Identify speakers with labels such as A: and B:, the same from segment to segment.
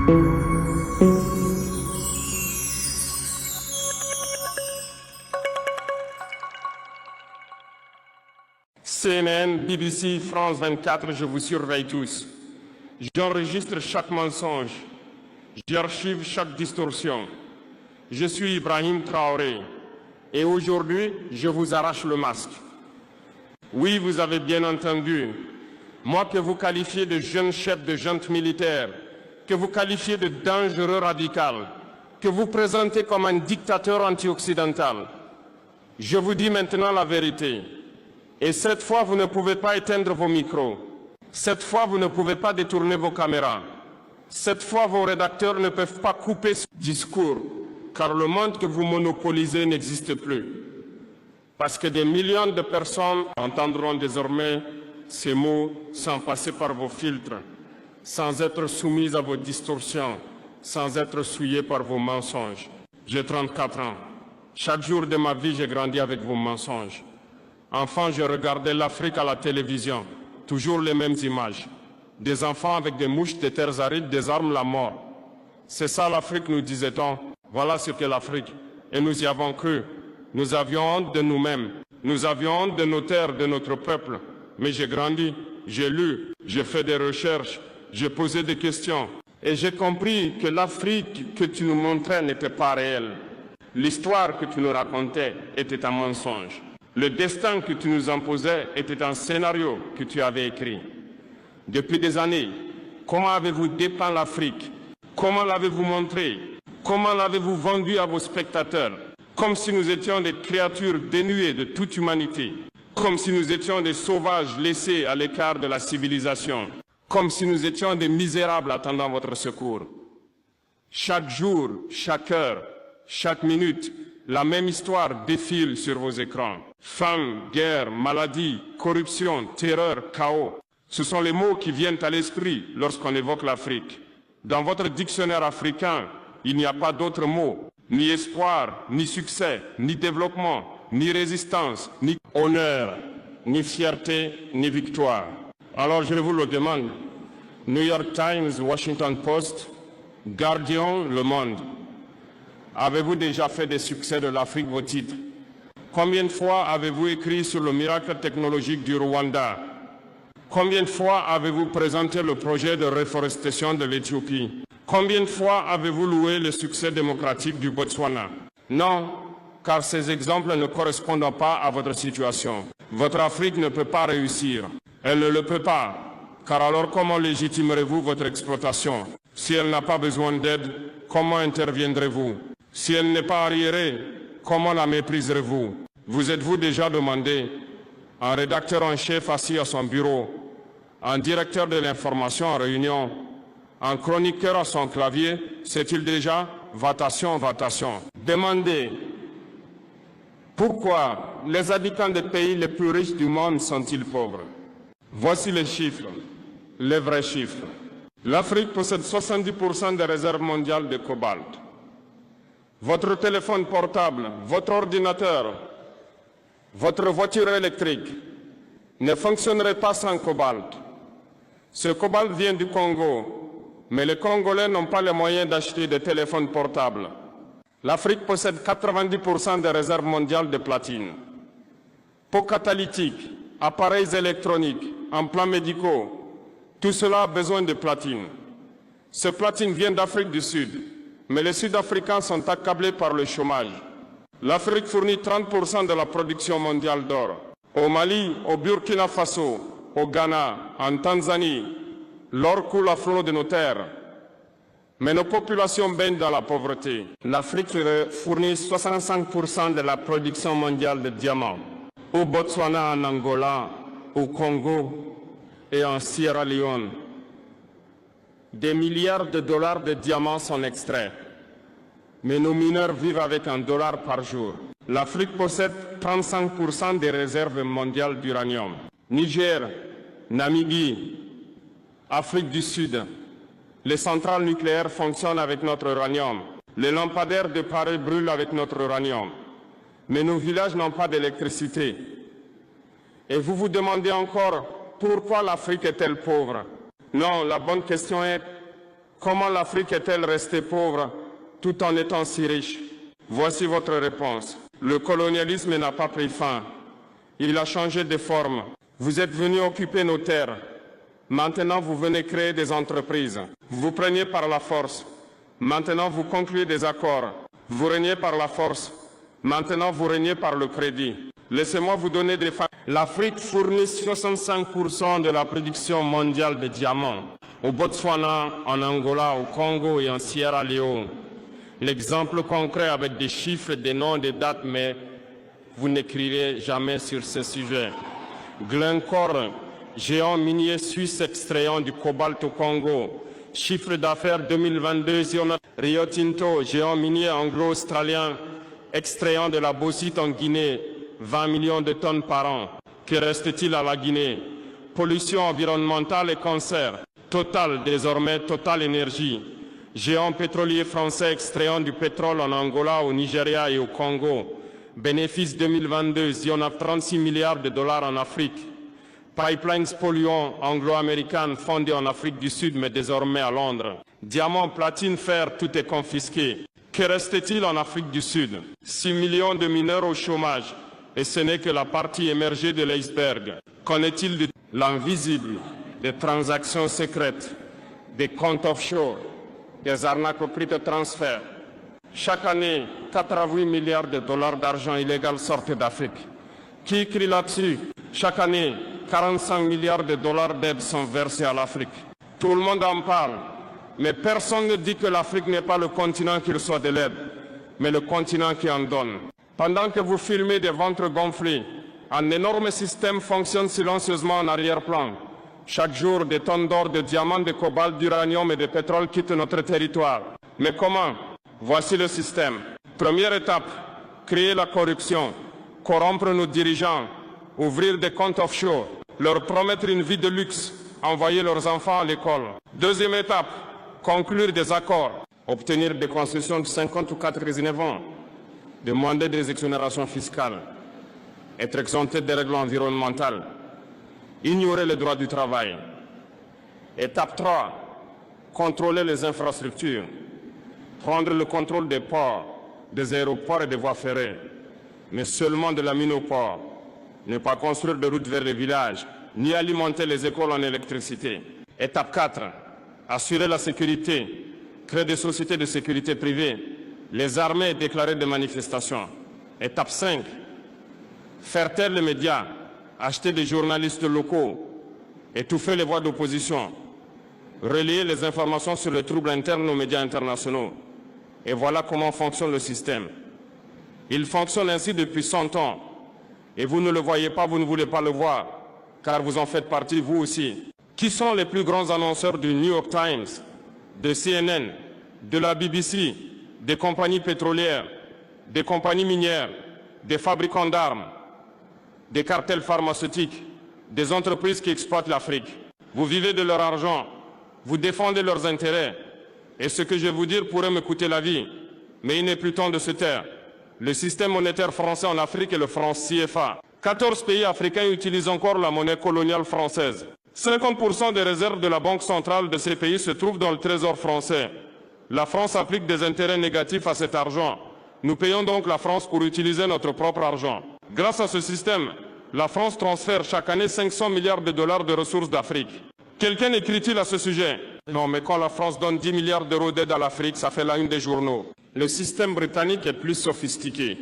A: CNN, BBC, France 24, je vous surveille tous. J'enregistre chaque mensonge. J'archive chaque distorsion. Je suis Ibrahim Traoré. Et aujourd'hui, je vous arrache le masque. Oui, vous avez bien entendu. Moi que vous qualifiez de jeune chef de junte militaire, que vous qualifiez de dangereux radical, que vous présentez comme un dictateur anti-occidental. Je vous dis maintenant la vérité. Et cette fois, vous ne pouvez pas éteindre vos micros. Cette fois, vous ne pouvez pas détourner vos caméras. Cette fois, vos rédacteurs ne peuvent pas couper ce discours, car le monde que vous monopolisez n'existe plus. Parce que des millions de personnes entendront désormais ces mots sans passer par vos filtres, sans être soumises à vos distorsions, sans être souillées par vos mensonges. J'ai 34 ans. Chaque jour de ma vie, j'ai grandi avec vos mensonges. Enfant, je regardais l'Afrique à la télévision, toujours les mêmes images. Des enfants avec des mouches, des terres arides, des armes, la mort. C'est ça l'Afrique, nous disait-on. Voilà ce qu'est l'Afrique. Et nous y avons cru. Nous avions honte de nous-mêmes. Nous avions honte de nos terres, de notre peuple. Mais j'ai grandi, j'ai lu, j'ai fait des recherches, j'ai posé des questions. Et j'ai compris que l'Afrique que tu nous montrais n'était pas réelle. L'histoire que tu nous racontais était un mensonge. Le destin que tu nous imposais était un scénario que tu avais écrit. Depuis des années, comment avez-vous dépeint l'Afrique? Comment l'avez-vous montré? Comment l'avez-vous vendu à vos spectateurs? Comme si nous étions des créatures dénuées de toute humanité. Comme si nous étions des sauvages laissés à l'écart de la civilisation. Comme si nous étions des misérables attendant votre secours. Chaque jour, chaque heure, chaque minute, la même histoire défile sur vos écrans. Faim, guerre, maladie, corruption, terreur, chaos. Ce sont les mots qui viennent à l'esprit lorsqu'on évoque l'Afrique. Dans votre dictionnaire africain, il n'y a pas d'autres mots. Ni espoir, ni succès, ni développement, ni résistance, ni honneur, ni fierté, ni victoire. Alors je vous le demande. New York Times, Washington Post, Guardian, Le Monde. Avez-vous déjà fait des succès de l'Afrique vos titres? Combien de fois avez-vous écrit sur le miracle technologique du Rwanda? Combien de fois avez-vous présenté le projet de reforestation de l'Éthiopie? Combien de fois avez-vous loué le succès démocratique du Botswana? Non, car ces exemples ne correspondent pas à votre situation. Votre Afrique ne peut pas réussir. Elle ne le peut pas, car alors comment légitimerez-vous votre exploitation? Si elle n'a pas besoin d'aide, comment interviendrez-vous? Si elle n'est pas arriérée, comment la mépriserez-vous? Vous êtes-vous déjà demandé, un rédacteur en chef assis à son bureau, un directeur de l'information en réunion, un chroniqueur à son clavier, sait-il déjà vatation, vatation? Demandez pourquoi les habitants des pays les plus riches du monde sont-ils pauvres? Voici les chiffres, les vrais chiffres. L'Afrique possède 70% des réserves mondiales de cobalt. Votre téléphone portable, votre ordinateur, votre voiture électrique ne fonctionnerait pas sans cobalt. Ce cobalt vient du Congo, mais les Congolais n'ont pas les moyens d'acheter des téléphones portables. L'Afrique possède 90% des réserves mondiales de platine. Pots catalytiques, appareils électroniques, implants médicaux, tout cela a besoin de platine. Ce platine vient d'Afrique du Sud, mais les Sud-Africains sont accablés par le chômage. L'Afrique fournit 30% de la production mondiale d'or. Au Mali, au Burkina Faso, au Ghana, en Tanzanie, l'or coule à flot de nos terres. Mais nos populations baignent dans la pauvreté. L'Afrique fournit 65% de la production mondiale de diamants. Au Botswana, en Angola, au Congo et en Sierra Leone, des milliards de dollars de diamants sont extraits. Mais nos mineurs vivent avec $1 par jour. L'Afrique possède 35% des réserves mondiales d'uranium. Niger, Namibie, Afrique du Sud, les centrales nucléaires fonctionnent avec notre uranium. Les lampadaires de Paris brûlent avec notre uranium. Mais nos villages n'ont pas d'électricité. Et vous vous demandez encore pourquoi l'Afrique est-elle pauvre? Non, la bonne question est Comment l'Afrique est-elle restée pauvre tout en étant si riche? Voici votre réponse. Le colonialisme n'a pas pris fin. Il a changé de forme. Vous êtes venus occuper nos terres. Maintenant, vous venez créer des entreprises. Vous preniez par la force. Maintenant, vous concluez des accords. Vous régnez par la force. Maintenant, vous régnez par le crédit. Laissez-moi vous donner des faits. L'Afrique fournit 65% de la production mondiale de diamants. Au Botswana, en Angola, au Congo et en Sierra Leone. L'exemple concret avec des chiffres, des noms, des dates, mais vous n'écrirez jamais sur ce sujet. Glencore, géant minier suisse extrayant du cobalt au Congo. Chiffre d'affaires 2022, Rio Tinto, géant minier anglo-australien extrayant de la bauxite en Guinée, 20 millions de tonnes par an. Que reste-t-il à la Guinée? Pollution environnementale et cancer. Total, désormais Total Énergie. Géant pétrolier français extrayant du pétrole en Angola, au Nigeria et au Congo. Bénéfice 2022, Zionaf 36 milliards de dollars en Afrique. Pipelines polluants anglo-américaines fondées en Afrique du Sud mais désormais à Londres. Diamants, platine, fer, tout est confisqué. Que reste-t-il en Afrique du Sud? 6 millions de mineurs au chômage. Et ce n'est que la partie émergée de l'iceberg. Qu'en est-il de l'invisible, des transactions secrètes, des comptes offshore, des arnaques au prix de transfert? Chaque année, 88 milliards de dollars d'argent illégal sortent d'Afrique. Qui écrit là-dessus? Chaque année, 45 milliards de dollars d'aides sont versés à l'Afrique. Tout le monde en parle, mais personne ne dit que l'Afrique n'est pas le continent qui reçoit de l'aide, mais le continent qui en donne. Pendant que vous filmez des ventres gonflés, un énorme système fonctionne silencieusement en arrière-plan. Chaque jour, des tonnes d'or, de diamants, de cobalt, d'uranium et de pétrole quittent notre territoire. Mais comment? Voici le système. Première étape, créer la corruption, corrompre nos dirigeants, ouvrir des comptes offshore, leur promettre une vie de luxe, envoyer leurs enfants à l'école. Deuxième étape, conclure des accords, obtenir des concessions de 50 ou 99 ans, demander des exonérations fiscales, être exempté des règles environnementales, ignorer les droits du travail. Étape 3, contrôler les infrastructures, prendre le contrôle des ports, des aéroports et des voies ferrées, mais seulement de la mine au port. Ne pas construire de routes vers les villages, ni alimenter les écoles en électricité. Étape 4, assurer la sécurité, créer des sociétés de sécurité privée, les armées et déclarer des manifestations. Étape 5, faire taire les médias, acheter des journalistes locaux, étouffer les voix d'opposition, relayer les informations sur les troubles internes aux médias internationaux. Et voilà comment fonctionne le système. Il fonctionne ainsi depuis 100 ans. Et vous ne le voyez pas, vous ne voulez pas le voir, car vous en faites partie, vous aussi. Qui sont les plus grands annonceurs du New York Times, de CNN, de la BBC, des compagnies pétrolières, des compagnies minières, des fabricants d'armes, des cartels pharmaceutiques, des entreprises qui exploitent l'Afrique? Vous vivez de leur argent, vous défendez leurs intérêts. Et ce que je vais vous dire pourrait me coûter la vie, mais il n'est plus temps de se taire. Le système monétaire français en Afrique est le franc CFA. 14 pays africains utilisent encore la monnaie coloniale française. 50% des réserves de la Banque centrale de ces pays se trouvent dans le trésor français. La France applique des intérêts négatifs à cet argent. Nous payons donc la France pour utiliser notre propre argent. Grâce à ce système, la France transfère chaque année 500 milliards de dollars de ressources d'Afrique. Quelqu'un écrit-il à ce sujet? Non, mais quand la France donne 10 milliards d'euros d'aide à l'Afrique, ça fait la une des journaux. Le système britannique est plus sophistiqué.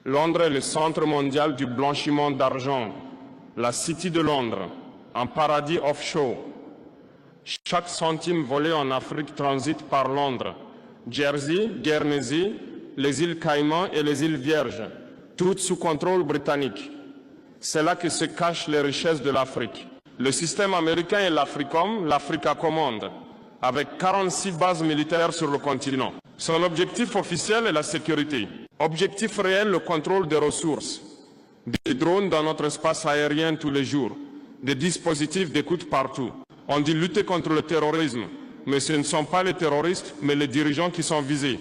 A: Londres est le centre mondial du blanchiment d'argent. La City de Londres, un paradis offshore. Chaque centime volé en Afrique transite par Londres. Jersey, Guernsey, les îles Caïmans et les îles Vierges, toutes sous contrôle britannique. C'est là que se cachent les richesses de l'Afrique. Le système américain est l'Africom, l'Africa Commande, avec 46 bases militaires sur le continent. Son objectif officiel est la sécurité. Objectif réel, le contrôle des ressources. Des drones dans notre espace aérien tous les jours. Des dispositifs d'écoute partout. On dit lutter contre le terrorisme, mais ce ne sont pas les terroristes, mais les dirigeants qui sont visés.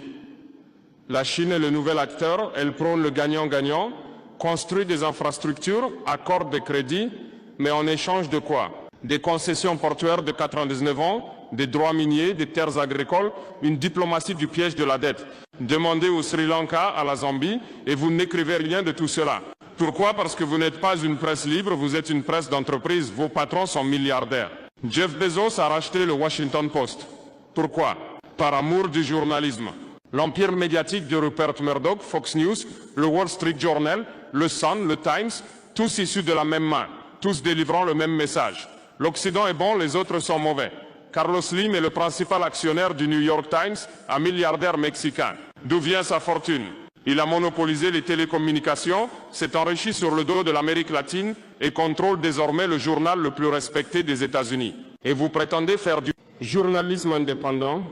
A: La Chine est le nouvel acteur, elle prône le gagnant-gagnant, construit des infrastructures, accorde des crédits, mais en échange de quoi? des concessions portuaires de 99 ans, des droits miniers, des terres agricoles, une diplomatie du piège de la dette. Demandez au Sri Lanka, à la Zambie, et vous n'écrivez rien de tout cela. Pourquoi? Parce que vous n'êtes pas une presse libre, vous êtes une presse d'entreprise, vos patrons sont milliardaires. Jeff Bezos a racheté le Washington Post. Pourquoi? Par amour du journalisme. L'empire médiatique de Rupert Murdoch, Fox News, le Wall Street Journal, le Sun, le Times, tous issus de la même main, tous délivrant le même message. L'Occident est bon, les autres sont mauvais. Carlos Slim est le principal actionnaire du New York Times, un milliardaire mexicain. D'où vient sa fortune? Il a monopolisé les télécommunications, s'est enrichi sur le dos de l'Amérique latine et contrôle désormais le journal le plus respecté des États-Unis. Et vous prétendez faire du journalisme indépendant?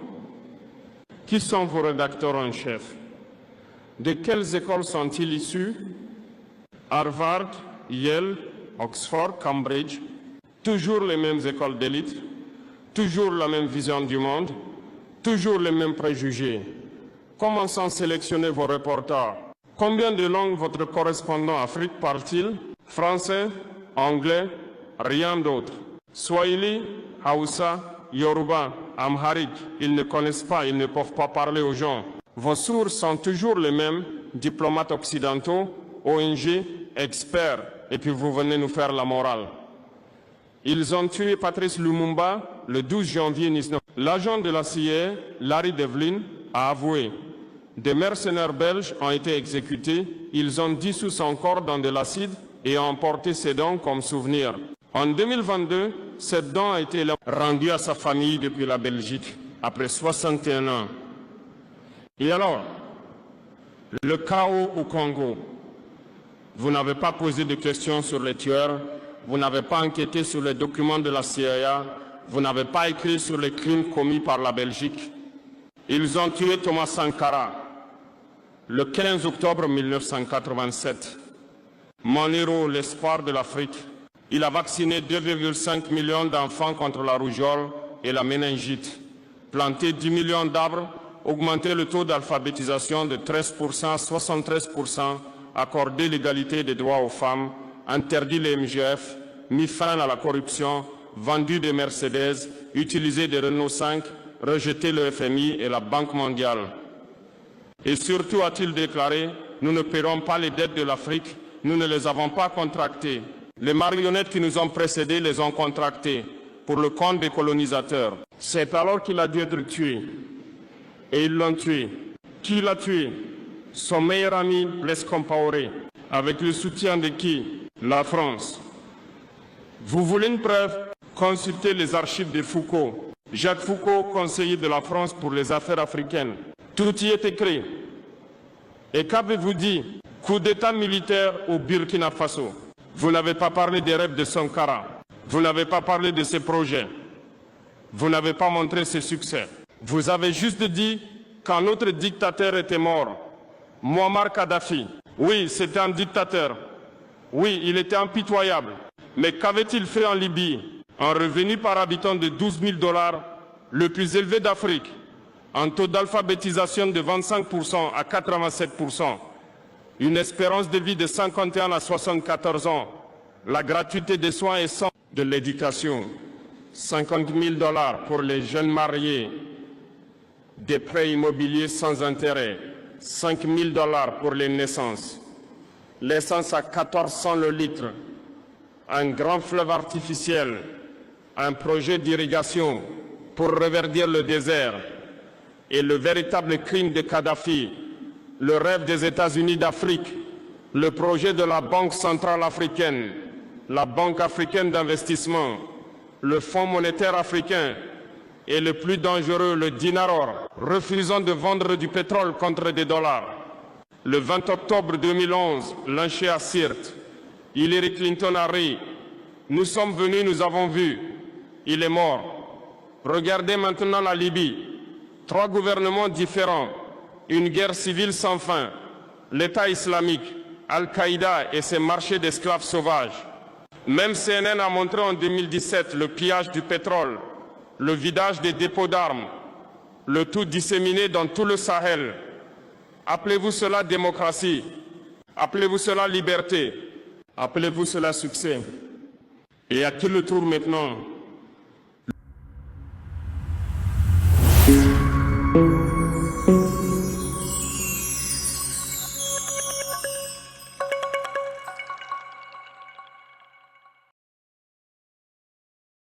A: Qui sont vos rédacteurs en chef? De quelles écoles sont-ils issus? Harvard, Yale, Oxford, Cambridge. Toujours les mêmes écoles d'élite, toujours la même vision du monde, toujours les mêmes préjugés. Comment sont sélectionnés vos reporters? Combien de langues votre correspondant Afrique parle-t-il? Français, anglais, rien d'autre. Swahili, Hausa, Yoruba, Amharique, ils ne connaissent pas, ils ne peuvent pas parler aux gens. Vos sources sont toujours les mêmes, diplomates occidentaux, ONG, experts, et puis vous venez nous faire la morale. Ils ont tué Patrice Lumumba le 12 janvier 19. L'agent de la CIA, Larry Devlin, a avoué. Des mercenaires belges ont été exécutés. Ils ont dissous son corps dans de l'acide et ont emporté ses dents comme souvenir. En 2022, cette dent a été rendue à sa famille depuis la Belgique, après 61 ans. Et alors, le chaos au Congo. Vous n'avez pas posé de questions sur les tueurs. Vous n'avez pas enquêté sur les documents de la CIA, vous n'avez pas écrit sur les crimes commis par la Belgique. Ils ont tué Thomas Sankara le 15 octobre 1987. Mon héros, l'espoir de l'Afrique. Il a vacciné 2,5 millions d'enfants contre la rougeole et la méningite, planté 10 millions d'arbres, augmenté le taux d'alphabétisation de 13% à 73%, accordé l'égalité des droits aux femmes, interdit les MGF, mis fin à la corruption, vendu des Mercedes, utilisé des Renault 5, rejeté le FMI et la Banque mondiale. Et surtout a-t-il déclaré, nous ne paierons pas les dettes de l'Afrique, nous ne les avons pas contractées. Les marionnettes qui nous ont précédés les ont contractées pour le compte des colonisateurs. C'est alors qu'il a dû être tué. Et ils l'ont tué. Qui l'a tué? Son meilleur ami, Blaise Compaoré. Avec le soutien de qui? La France. Vous voulez une preuve? Consultez les archives de Foucault. Jacques Foucault, conseiller de la France pour les affaires africaines. Tout y est écrit. Et qu'avez-vous dit? Coup d'État militaire au Burkina Faso. Vous n'avez pas parlé des rêves de Sankara. Vous n'avez pas parlé de ses projets. Vous n'avez pas montré ses succès. Vous avez juste dit qu'un autre dictateur était mort. Muammar Kadhafi. Oui, c'était un dictateur. Oui, il était impitoyable. Mais qu'avait-il fait en Libye? Un revenu par habitant de 12 000 $, le plus élevé d'Afrique. Un taux d'alphabétisation de 25% à 87%. Une espérance de vie de 51 à 74 ans. La gratuité des soins et sans de l'éducation. 50 000 $ pour les jeunes mariés. Des prêts immobiliers sans intérêt. 5 000 $ pour les naissances. L'essence à 1400 le litre, un grand fleuve artificiel, un projet d'irrigation pour reverdir le désert et le véritable crime de Kadhafi, le rêve des États-Unis d'Afrique, le projet de la Banque centrale africaine, la Banque africaine d'investissement, le Fonds monétaire africain et le plus dangereux, le dinar, refusant de vendre du pétrole contre des dollars. Le 20 octobre 2011, lynché à Sirte, Hillary Clinton a ri. Nous sommes venus, nous avons vu. Il est mort. Regardez maintenant la Libye. 3 gouvernements différents, une guerre civile sans fin, l'État islamique, Al-Qaïda et ses marchés d'esclaves sauvages. Même CNN a montré en 2017 le pillage du pétrole, le vidage des dépôts d'armes, le tout disséminé dans tout le Sahel. Appelez-vous cela démocratie, appelez-vous cela liberté, appelez-vous cela succès. Et à quel tour maintenant?